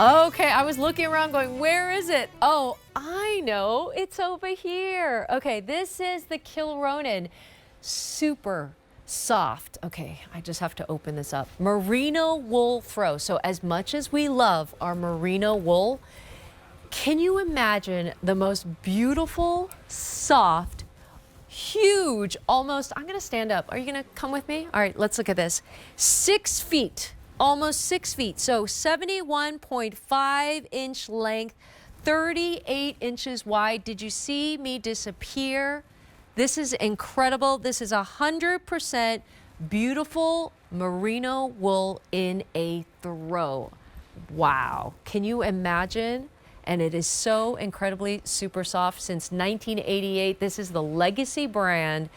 Okay, I was looking around going, where is it? Oh, I know, it's over here. Okay, this is the Kilronan, super soft. Okay, I just have to open this up. Merino wool throw. So as much as we love our merino wool, can you imagine the most beautiful, soft, huge, almost, I'm gonna stand up. Are you gonna come with me? All right, let's look at this. 6 feet. Almost 6 feet, so 71.5-inch length, 38 inches wide. Did you see me disappear? This is incredible. This is 100% beautiful merino wool in a throw. Wow, can you imagine? And it is so incredibly super soft. Since 1988, this is the legacy brand.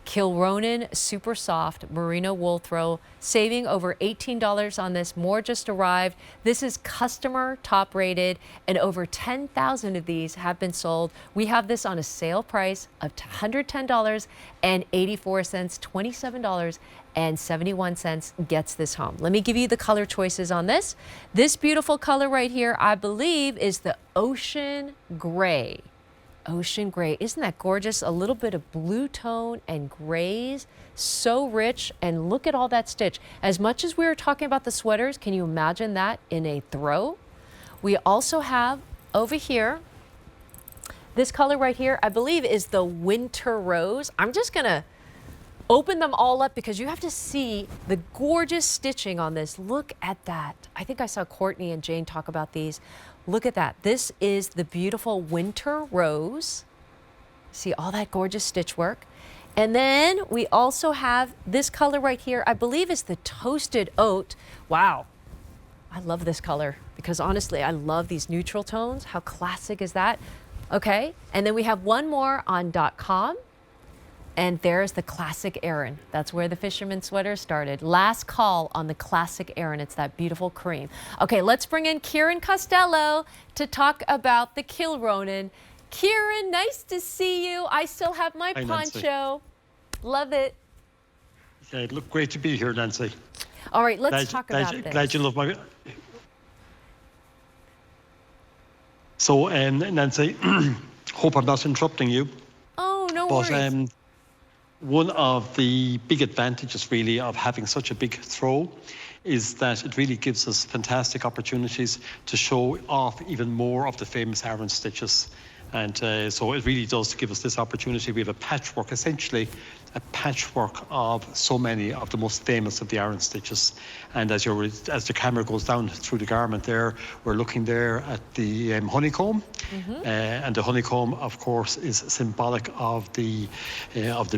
Kilronan super soft merino wool throw, saving over $18 on this. More just arrived. This is customer top rated, and over 10,000 of these have been sold. We have this on a sale price of $110.84. $27.71 gets this home. Let me give you the color choices on this. This beautiful color right here, I believe, is the ocean gray. Ocean gray. Isn't that gorgeous? A little bit of blue tone and grays. So rich. And look at all that stitch. As much as we were talking about the sweaters, can you imagine that in a throw? We also have over here, this color right here, I believe is the winter rose. I'm just going to open them all up because you have to see the gorgeous stitching on this. Look at that. I think I saw Courtney and Jane talk about these. Look at that. This is the beautiful winter rose. See all that gorgeous stitch work. And then we also have this color right here, I believe is the toasted oat. Wow. I love this color because honestly, I love these neutral tones. How classic is that? Okay. And then we have one more on .com. And there's the classic Aran. That's where the fisherman sweater started. Last call on the classic Aran. It's that beautiful cream. Okay, let's bring in Kieran Costello to talk about the Kilronan. Kieran, nice to see you. I still have my poncho. Love it. Yeah, look, great to be here, Nancy. All right, let's talk about this. Glad you love my... So, Nancy, hope I'm not interrupting you. Oh, no worries. One of the big advantages, really, of having such a big throw is that it really gives us fantastic opportunities to show off even more of the famous Aran stitches. And so it really does give us this opportunity. We have a patchwork, essentially a patchwork of so many of the most famous of the Aran stitches. And as the camera goes down through the garment there, we're looking there at the honeycomb. And the honeycomb, of course, is symbolic of the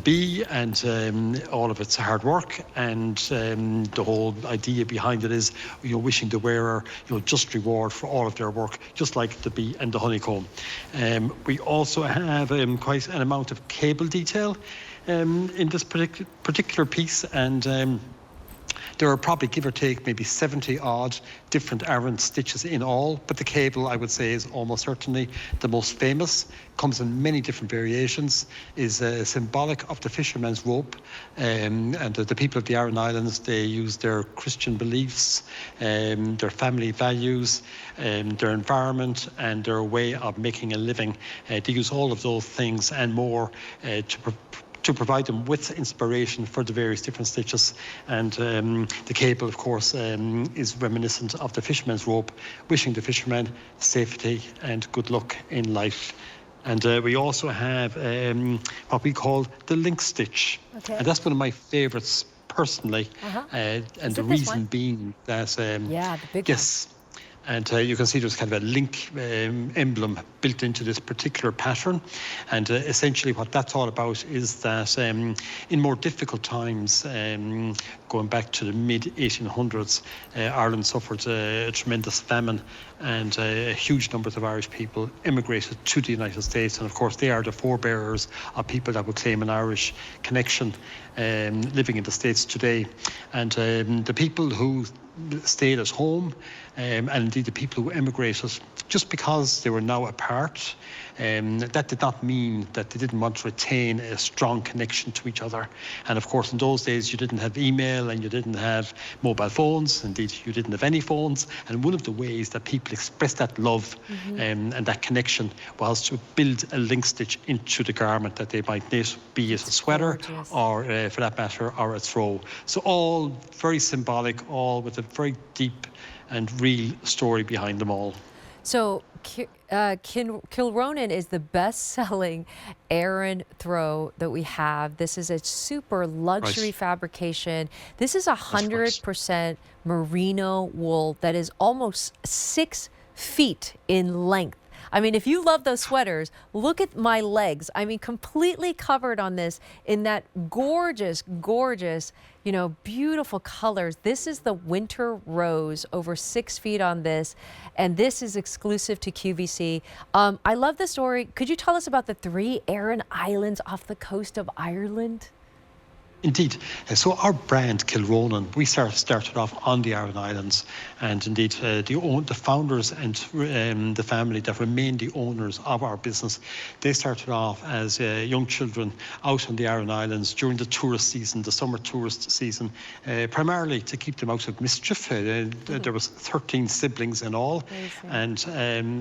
bee and all of its hard work. And the whole idea behind it is, wishing the wearer, just reward for all of their work, just like the bee and the honeycomb. We also have quite an amount of cable detail in this particular piece, and there are probably, give or take, maybe 70 odd different Aran stitches in all, but the cable, I would say, is almost certainly the most famous. Comes in many different variations, is symbolic of the fisherman's rope, and the people of the Aran Islands, they use their Christian beliefs, their family values, their environment, and their way of making a living. They use all of those things and more to provide them with inspiration for the various different stitches. And the cable, of course, is reminiscent of the fisherman's rope, wishing the fisherman safety and good luck in life. And we also have what we call the link stitch. Okay. And that's one of my favorites personally. And the reason being that... yeah, the big one. And you can see there's kind of a link emblem built into this particular pattern. And essentially what that's all about is that in more difficult times, going back to the mid-1800s, Ireland suffered a tremendous famine, and huge numbers of Irish people immigrated to the United States. And of course, they are the forebearers of people that would claim an Irish connection living in the States today. And the people who stayed at home, and indeed the people who emigrated, just because they were now apart, that did not mean that they didn't want to retain a strong connection to each other. And of course, in those days, you didn't have email and you didn't have mobile phones. Indeed, you didn't have any phones. And one of the ways that people expressed that love and that connection was to build a link stitch into the garment that they might knit, be it a sweater or, for that matter, or a throw. So all very symbolic, all with a very deep and real story behind them all. So Kilronan is the best-selling Aran throw that we have. This is a super luxury fabrication. This is 100% merino wool that is almost 6 feet in length. I mean, if you love those sweaters, look at my legs. I mean, completely covered on this in that gorgeous, gorgeous, you know, beautiful colors. This is the winter rose, over 6 feet on this, and this is exclusive to QVC. I love the story. Could you tell us about the 3 Aran Islands off the coast of Ireland? Indeed. So our brand, Kilronan, we started off on the Aran Islands, and indeed the founders and the family that remain the owners of our business, they started off as young children out on the Aran Islands during the tourist season, the summer tourist season, primarily to keep them out of mischief. There was 13 siblings in all, and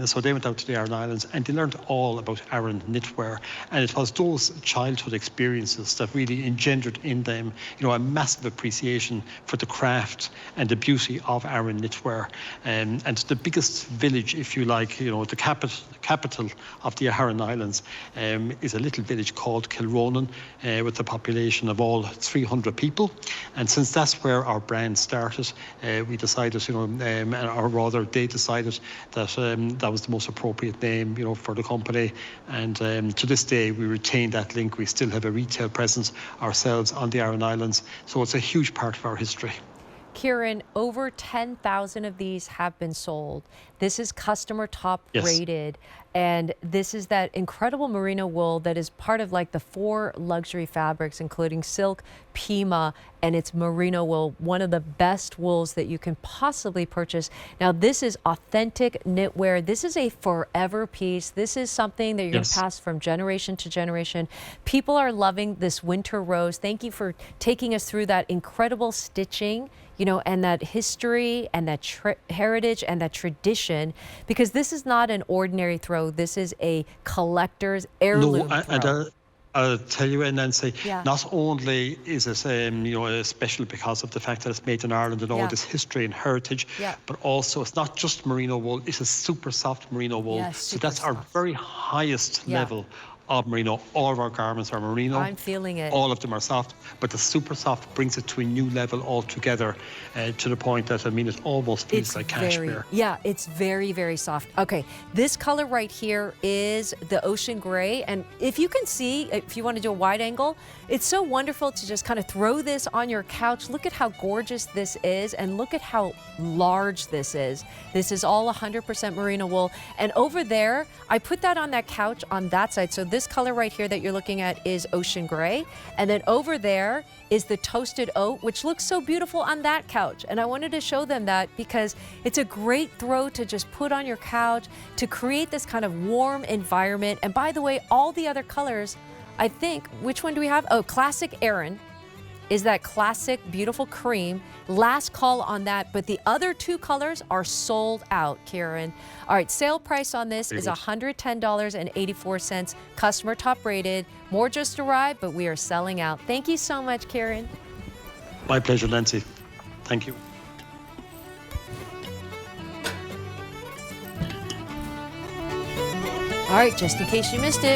so they went out to the Aran Islands and they learned all about Aran knitwear, and it was those childhood experiences that really engendered in them, you know, a massive appreciation for the craft and the beauty of Aran knitwear. And the biggest village, if you like, you know, the capital of the Aran Islands is a little village called Kilronan, with a population of all 300 people. And since that's where our brand started, we decided, you know, or rather they decided that that was the most appropriate name, you know, for the company. And to this day, we retain that link. We still have a retail presence ourselves on the Aran Islands, so it's a huge part of our history. Kieran, over 10,000 of these have been sold. This is customer top rated, and this is that incredible merino wool that is part of like the 4 luxury fabrics, including silk, pima, and it's merino wool, one of the best wools that you can possibly purchase. Now, this is authentic knitwear. This is a forever piece. This is something that you're going to pass from generation to generation. People are loving this winter rose. Thank you for taking us through that incredible stitching, you know, and that history and that heritage and that tradition, because this is not an ordinary throw. This is a collector's heirloom throw. I'll tell you, Nancy, not only is it you know, special because of the fact that it's made in Ireland and all this history and heritage, but also it's not just merino wool, it's a super soft merino wool. So that's our very highest level of merino. All of our garments are merino. I'm feeling it. All of them are soft, but the super soft brings it to a new level altogether, to the point that, I mean, it almost feels like cashmere. Yeah, it's very, very soft. Okay, this color right here is the ocean gray, and if you can see, if you want to do a wide angle, it's so wonderful to just kind of throw this on your couch. Look at how gorgeous this is, and look at how large this is. This is all 100% merino wool, and over there, I put that on that couch on that side, so this color right here that you're looking at is ocean gray. And then over there is the toasted oat, which looks so beautiful on that couch. And I wanted to show them that because it's a great throw to just put on your couch to create this kind of warm environment. And by the way, all the other colors, I think, which one do we have? Oh, classic Aran is that classic beautiful cream. Last call on that, but the other 2 colors are sold out, Kieran. All right, sale price on this is $110.84, customer top rated. More just arrived, but we are selling out. Thank you so much, Kieran. My pleasure, Nancy. Thank you. All right, just in case you missed it,